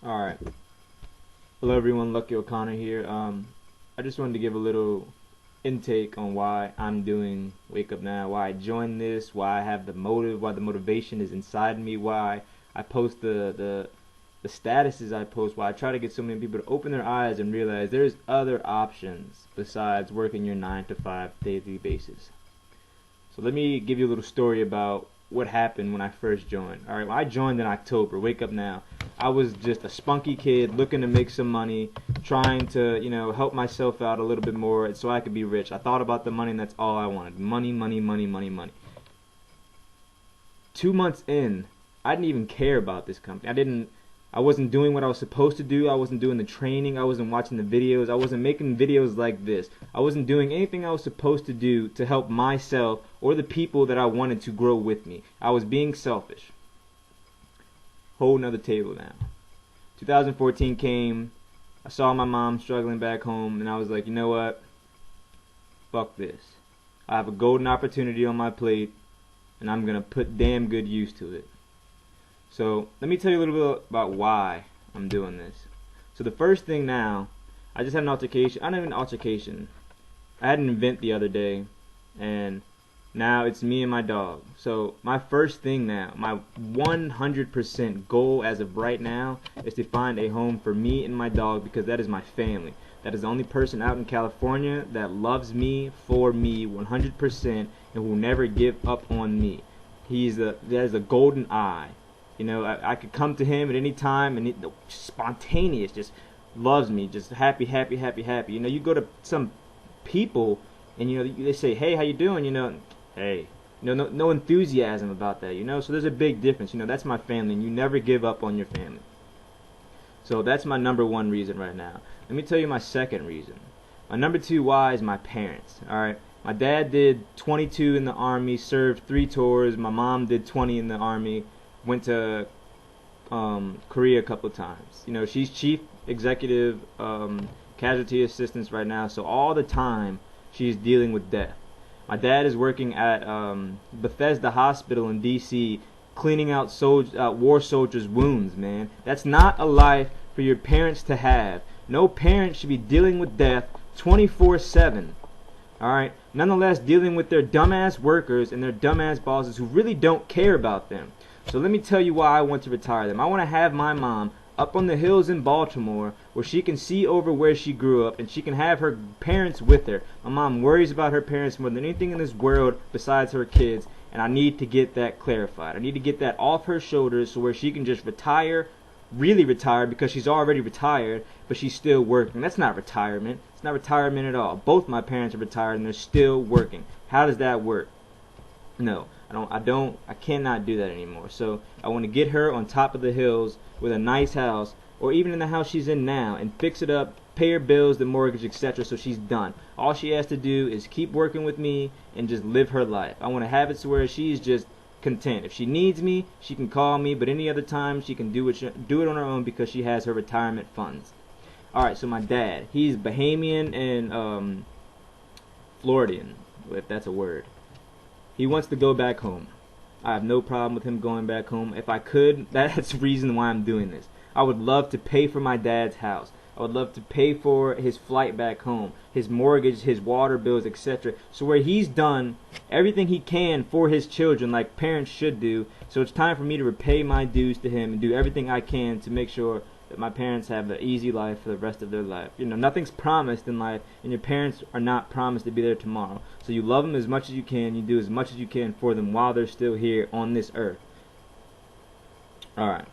Alright. Hello everyone, Lucky O'Connor here. I just wanted to give a little intake on why I'm doing Wake Up Now, why I joined this, why I have the motive, why the motivation is inside me, why I post the statuses I post, why I try to get so many people to open their eyes and realize there's other options besides working your 9 to 5 daily basis. So let me give you a little story about what happened when I first joined. Alright, when I joined in October, Wake Up Now, I was just a spunky kid looking to make some money, trying to, help myself out a little bit more so I could be rich. I thought about the money and that's all I wanted. Money, money, money, money, money. 2 months in, I didn't even care about this company. I wasn't doing what I was supposed to do. I wasn't doing the training. I wasn't watching the videos. I wasn't making videos like this. I wasn't doing anything I was supposed to do to help myself or the people that I wanted to grow with me. I was being selfish. Whole nother table now. 2014 came. I saw my mom struggling back home, and I was like, you know what? Fuck this. I have a golden opportunity on my plate, and I'm going to put damn good use to it. So let me tell you a little bit about why I'm doing this. So the first thing now, I just had an altercation. I don't even an altercation. I had an event the other day, and now it's me and my dog. So my first thing now, my 100% goal as of right now is to find a home for me and my dog because that is my family. That is the only person out in California that loves me for me 100% and will never give up on me. That is a golden eye. I could come to him at any time and spontaneous, just loves me, just happy, happy, happy, happy. You go to some people and they say, hey, how you doing? Hey, no enthusiasm about that. So there's a big difference. That's my family, and you never give up on your family. So that's my number one reason right now. Let me tell you my second reason. My number two why is my parents. All right, my dad did 22 in the Army, served 3 tours. My mom did 20 in the Army. Went to Korea a couple of times. She's chief executive casualty assistance right now, so all the time she's dealing with death. My dad is working at Bethesda Hospital in D.C. cleaning out war soldiers' wounds, man. That's not a life for your parents to have. No parent should be dealing with death 24/7. Alright? Nonetheless, dealing with their dumbass workers and their dumbass bosses who really don't care about them. So let me tell you why I want to retire them. I want to have my mom up on the hills in Baltimore where she can see over where she grew up and she can have her parents with her. My mom worries about her parents more than anything in this world besides her kids, and I need to get that clarified. I need to get that off her shoulders so where she can just retire, really retire, because she's already retired, but she's still working. That's not retirement. It's not retirement at all. Both my parents are retired and they're still working. How does that work? No, I cannot do that anymore. So I want to get her on top of the hills with a nice house, or even in the house she's in now, and fix it up, pay her bills, the mortgage, etc. so she's done. All she has to do is keep working with me and just live her life. I want to have it to where she's just content. If she needs me, she can call me, but any other time she can do it on her own because she has her retirement funds. Alright, so my dad, he's Bahamian and Floridian, if that's a word. He wants to go back home. I have no problem with him going back home. If I could, that's the reason why I'm doing this. I would love to pay for my dad's house. I would love to pay for his flight back home, his mortgage, his water bills, etc. So where he's done everything he can for his children like parents should do, so it's time for me to repay my dues to him and do everything I can to make sure that my parents have an easy life for the rest of their life. Nothing's promised in life, and your parents are not promised to be there tomorrow. So you love them as much as you can, you do as much as you can for them while they're still here on this earth. Alright,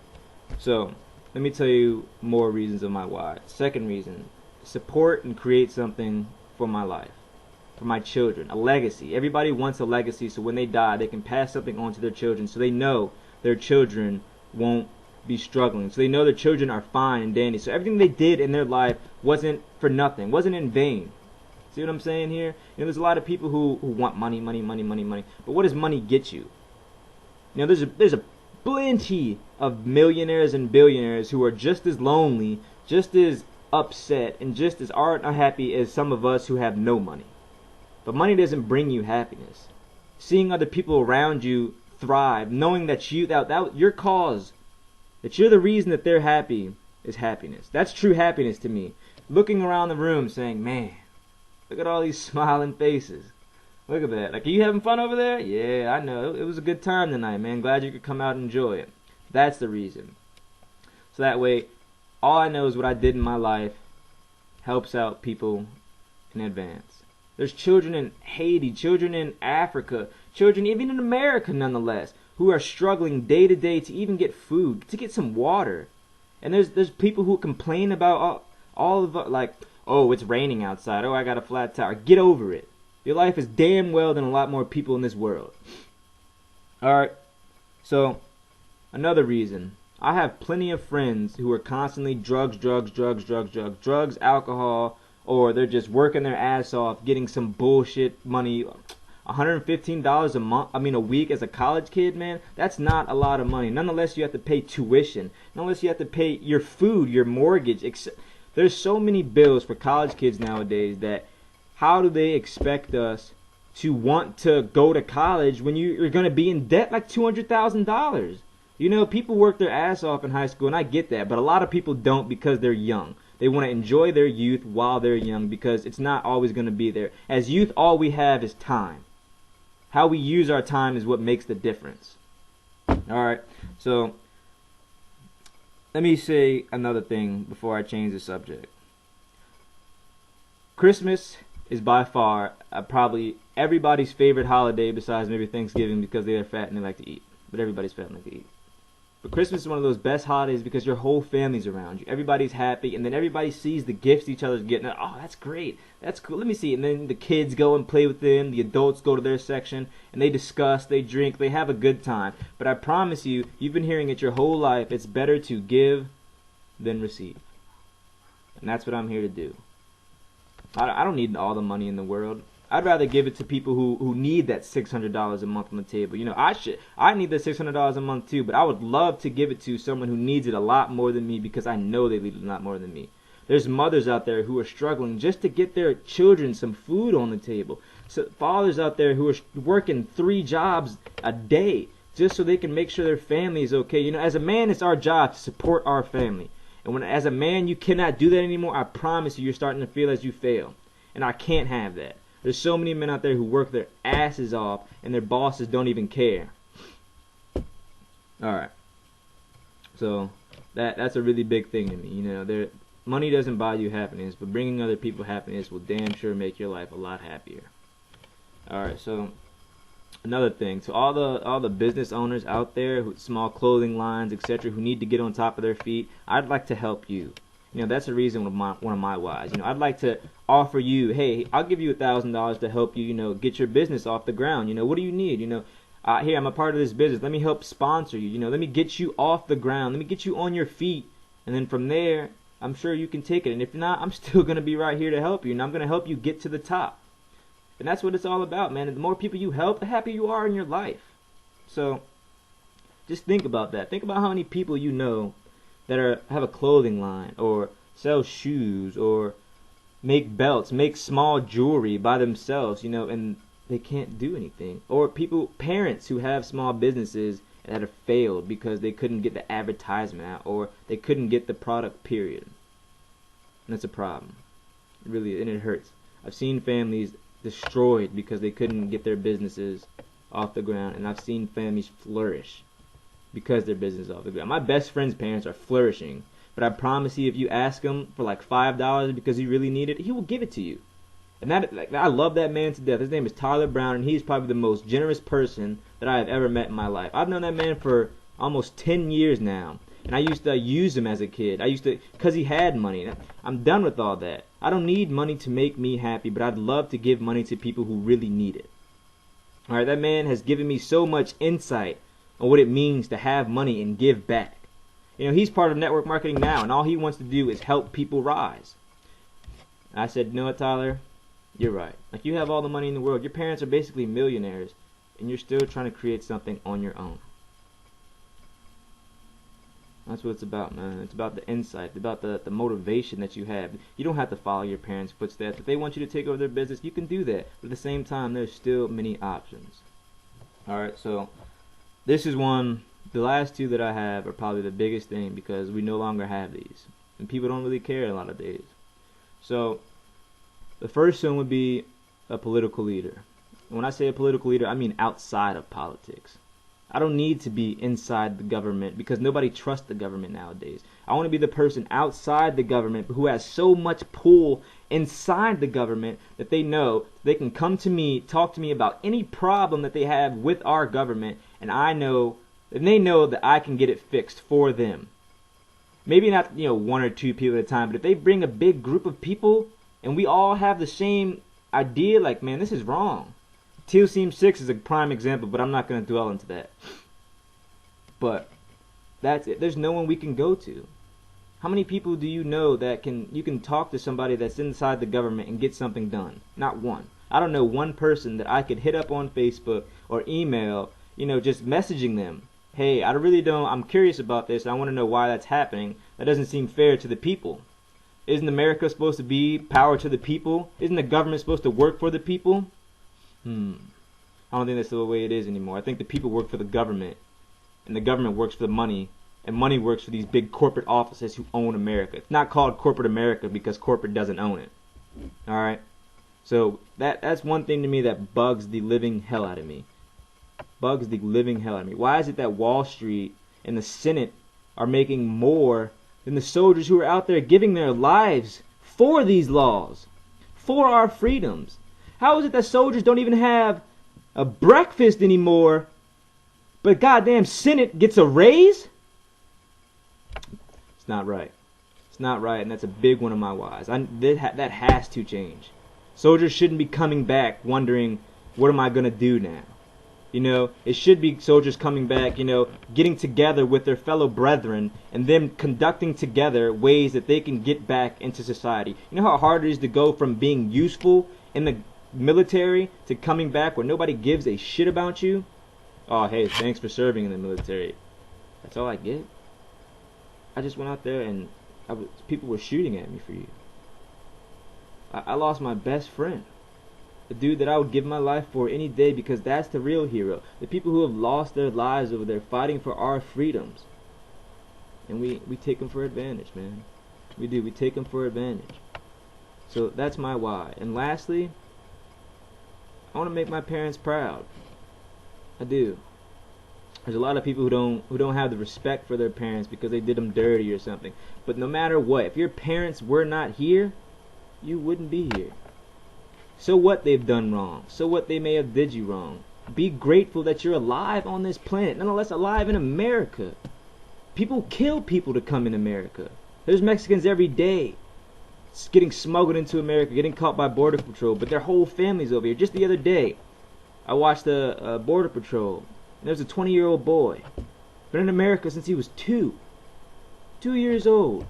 so let me tell you more reasons of my why. Second reason, support and create something for my life, for my children, a legacy. Everybody wants a legacy, so when they die, they can pass something on to their children, so they know their children won't be struggling, so they know their children are fine and dandy. So everything they did in their life wasn't for nothing, wasn't in vain. See what I'm saying here? There's a lot of people who want money, money, money, money, money. But what does money get you? There's a plenty of millionaires and billionaires who are just as lonely, just as upset, and just as unhappy as some of us who have no money. But money doesn't bring you happiness. Seeing other people around you thrive, knowing that your cause, that you're the reason that they're happy, is happiness. That's true happiness to me. Looking around the room saying, man, look at all these smiling faces. Look at that. Like, are you having fun over there? Yeah, I know. It was a good time tonight, man. Glad you could come out and enjoy it. That's the reason. So that way, all I know is what I did in my life helps out people in advance. There's children in Haiti, children in Africa, children even in America nonetheless, who are struggling day to day to even get food, to get some water. And there's people who complain about all of like, oh, it's raining outside. Oh, I got a flat tire. Get over it. Your life is damn well than a lot more people in this world. Alright, so another reason. I have plenty of friends who are constantly drugs, alcohol, or they're just working their ass off, getting some bullshit money. $115 a week as a college kid, man, that's not a lot of money. Nonetheless, you have to pay tuition. Nonetheless, you have to pay your food, your mortgage. There's so many bills for college kids nowadays that how do they expect us to want to go to college when you're going to be in debt like $200,000? You know, people work their ass off in high school, and I get that, but a lot of people don't because they're young. They want to enjoy their youth while they're young because it's not always going to be there. As youth, all we have is time. How we use our time is what makes the difference. Alright, so let me say another thing before I change the subject. Christmas is by far probably everybody's favorite holiday besides maybe Thanksgiving because they're fat and they like to eat. But everybody's fat and like to eat. But Christmas is one of those best holidays because your whole family's around you. Everybody's happy, and then everybody sees the gifts each other's getting. Oh, that's great. That's cool. Let me see. And then the kids go and play with them. The adults go to their section, and they discuss, they drink, they have a good time. But I promise you, you've been hearing it your whole life, it's better to give than receive. And that's what I'm here to do. I don't need all the money in the world. I'd rather give it to people who need that $600 a month on the table. You know, I need that $600 a month too, but I would love to give it to someone who needs it a lot more than me because I know they need it a lot more than me. There's mothers out there who are struggling just to get their children some food on the table. So fathers out there who are working 3 jobs a day just so they can make sure their family is okay. You know, as a man, it's our job to support our family. And when as a man you cannot do that anymore, I promise you, you're starting to feel as you fail. And I can't have that. There's so many men out there who work their asses off and their bosses don't even care. Alright. So, that's a really big thing to me. You know, money doesn't buy you happiness, but bringing other people happiness will damn sure make your life a lot happier. Alright, so another thing. So all the business owners out there, small clothing lines, etc., who need to get on top of their feet, I'd like to help you. You know, that's the reason one of my whys. You know, I'd like to offer you, hey, I'll give you $1,000 to help you, you know, get your business off the ground. You know, what do you need? You know, here, I'm a part of this business. Let me help sponsor you. You know, let me get you off the ground. Let me get you on your feet. And then from there, I'm sure you can take it. And if not, I'm still going to be right here to help you. And I'm going to help you get to the top. And that's what it's all about, man. And the more people you help, the happier you are in your life. So, just think about that. Think about how many people you know that have a clothing line or sell shoes or make belts, make small jewelry by themselves, you know, and they can't do anything. Or parents who have small businesses that have failed because they couldn't get the advertisement out or they couldn't get the product, period. And that's a problem. It really, and it hurts. I've seen families destroyed because they couldn't get their businesses off the ground, and I've seen families flourish because their business is off the ground. My best friend's parents are flourishing, but I promise you, if you ask him for like $5 because he really need it, he will give it to you. And I love that man to death. His name is Tyler Brown, and he's probably the most generous person that I have ever met in my life. I've known that man for almost 10 years now, and I used to use him as a kid. Because he had money. I'm done with all that. I don't need money to make me happy, but I'd love to give money to people who really need it. Alright, that man has given me so much insight on what it means to have money and give back. You know, he's part of network marketing now, and all he wants to do is help people rise. And I said, you know what, Tyler? You're right. Like, you have all the money in the world. Your parents are basically millionaires, and you're still trying to create something on your own. That's what it's about, man. It's about the insight. It's about the motivation that you have. You don't have to follow your parents' footsteps. If they want you to take over their business, you can do that. But at the same time, there's still many options. Alright, so this is one The last two that I have are probably the biggest thing because we no longer have these. And people don't really care a lot of days. So, the first one would be a political leader. And when I say a political leader, I mean outside of politics. I don't need to be inside the government because nobody trusts the government nowadays. I want to be the person outside the government who has so much pull inside the government that they know they can come to me, talk to me about any problem that they have with our government, and they know that I can get it fixed for them. Maybe not, one or two people at a time, but if they bring a big group of people and we all have the same idea, like, man, this is wrong. Teal Seam 6 is a prime example, but I'm not going to dwell into that. But that's it. There's no one we can go to. How many people do you know that you can talk to somebody that's inside the government and get something done? Not one. I don't know one person that I could hit up on Facebook or email, just messaging them. Hey, I'm curious about this. I want to know why that's happening. That doesn't seem fair to the people. Isn't America supposed to be power to the people? Isn't the government supposed to work for the people? I don't think that's the way it is anymore. I think the people work for the government, and the government works for the money, and money works for these big corporate offices who own America. It's not called corporate America because corporate doesn't own it. Alright? So that's one thing to me that bugs the living hell out of me. Bugs the living hell out of me. Why is it that Wall Street and the Senate are making more than the soldiers who are out there giving their lives for these laws, for our freedoms? How is it that soldiers don't even have a breakfast anymore, but goddamn Senate gets a raise? It's not right. It's not right, and that's a big one of my whys. That has to change. Soldiers shouldn't be coming back wondering, what am I going to do now? It should be soldiers coming back, getting together with their fellow brethren and them conducting together ways that they can get back into society. You know how hard it is to go from being useful in the military to coming back where nobody gives a shit about you? Oh, hey, thanks for serving in the military. That's all I get. I just went out there and people were shooting at me for you. I lost my best friend. The dude that I would give my life for any day because that's the real hero. The people who have lost their lives over there fighting for our freedoms. And we take them for advantage, man. We do. We take them for advantage. So that's my why. And lastly, I want to make my parents proud. I do. There's a lot of people who don't have the respect for their parents because they did them dirty or something. But no matter what, if your parents were not here, you wouldn't be here. So what they've done wrong. So what they may have did you wrong. Be grateful that you're alive on this planet. Nonetheless, alive in America. People kill people to come in America. There's Mexicans every day getting smuggled into America, getting caught by Border Patrol, but their whole family's over here. Just the other day, I watched the Border Patrol, and there was a 20-year-old boy. Been in America since he was 2. 2 years old.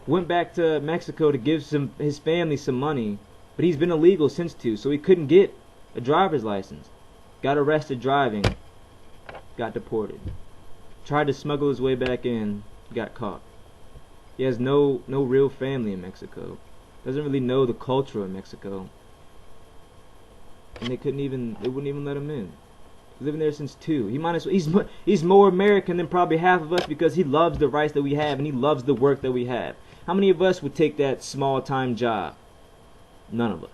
Went back to Mexico to give his family some money, but he's been illegal since 2, so he couldn't get a driver's license. Got arrested driving. Got deported. Tried to smuggle his way back in. Got caught. He has no real family in Mexico. Doesn't really know the culture of Mexico. And they wouldn't even let him in. He's living there since 2. He's more American than probably half of us because he loves the rights that we have and he loves the work that we have. How many of us would take that small-time job? None of us.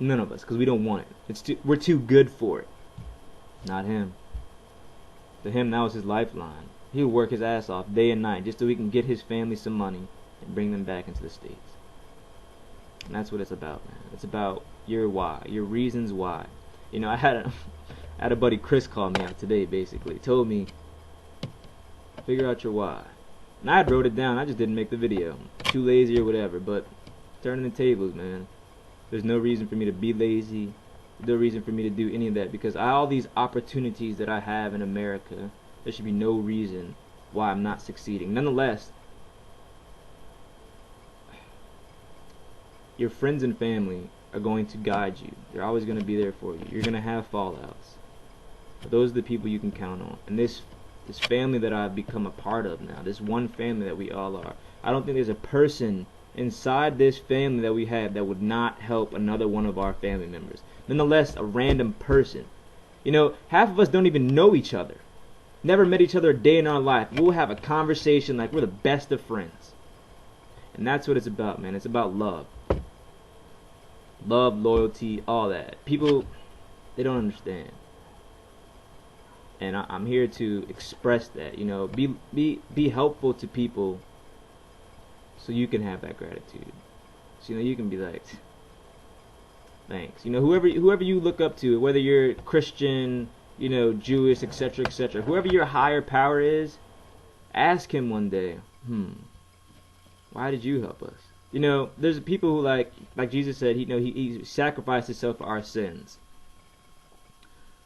None of us, because we don't want it. We're too good for it. Not him. To him, that was his lifeline. He would work his ass off day and night just so he can get his family some money and bring them back into the States. And that's what it's about, man. It's about your why, your reasons why. I had a buddy, Chris, call me out today, basically. He told me, figure out your why. And I wrote it down. I just didn't make the video. Too lazy or whatever. But turning the tables, man. There's no reason for me to be lazy. There's no reason for me to do any of that. Because all these opportunities that I have in America, there should be no reason why I'm not succeeding. Nonetheless, your friends and family are going to guide you. They're always going to be there for you. You're going to have fallouts. But those are the people you can count on. And this family that I've become a part of now, this one family that we all are, I don't think there's a person inside this family that we have that would not help another one of our family members. Nonetheless, a random person. Half of us don't even know each other. never met each other a day in our life, we'll have a conversation like we're the best of friends. And that's what it's about, man. It's about love. Love, loyalty, all that. People, they don't understand. And I'm here to express that. You know, be helpful to people so you can have that gratitude. So, you know, you can be like, thanks. You know, whoever you look up to, whether you're Christian, you know, Jewish, etc., etc., whoever your higher power is, ask him one day, why did you help us? You know, there's people who like Jesus said, he sacrificed himself for our sins.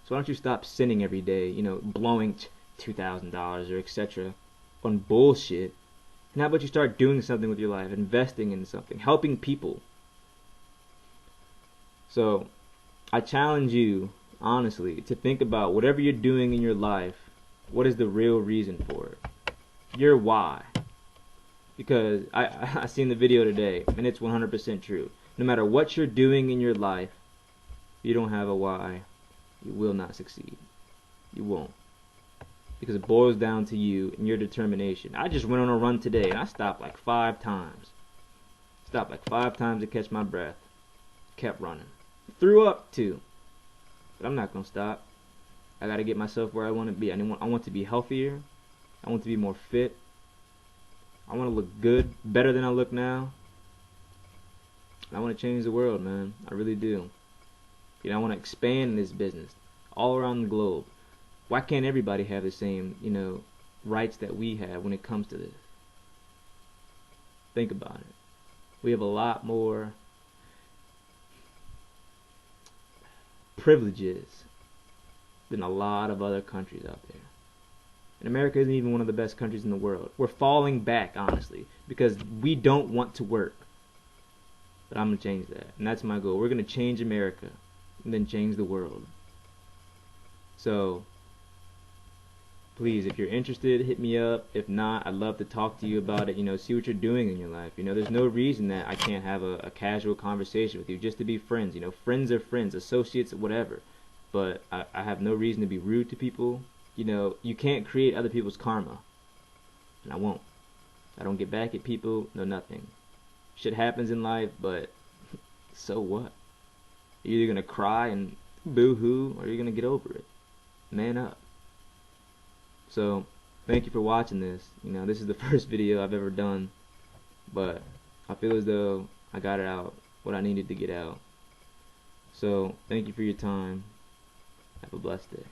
So why don't you stop sinning every day, you know, blowing $2,000 or etc. on bullshit? And how about you start doing something with your life, investing in something, helping people? So I challenge you, honestly, to think about whatever you're doing in your life, what is the real reason for it? Your why. Because I seen the video today, and it's 100% true. No matter what you're doing in your life, if you don't have a why, you will not succeed. You won't. Because it boils down to you and your determination. I just went on a run today, and I stopped like 5 times. Stopped like 5 times to catch my breath. Kept running. Threw up too. But I'm not going to stop. I got to get myself where I want to be. I want to be healthier. I want to be more fit. I want to look good, better than I look now. I want to change the world, man. I really do. You know, I want to expand this business all around the globe. Why can't everybody have the same, you know, rights that we have when it comes to this? Think about it. We have a lot more privileges than a lot of other countries out there. And America isn't even one of the best countries in the world. We're falling back, honestly, because we don't want to work. But I'm going to change that. And that's my goal. We're going to change America and then change the world. So, please, if you're interested, hit me up. If not, I'd love to talk to you about it. You know, see what you're doing in your life. You know, there's no reason that I can't have a casual conversation with you just to be friends. You know, friends are friends, associates, whatever. But I have no reason to be rude to people. You know, you can't create other people's karma. And I won't. I don't get back at people, no nothing. Shit happens in life, but so what? You're either going to cry and boo-hoo, or you're going to get over it. Man up. So, thank you for watching this. You know, this is the first video I've ever done. But I feel as though I got it out, what I needed to get out. So, thank you for your time. Have a blessed day.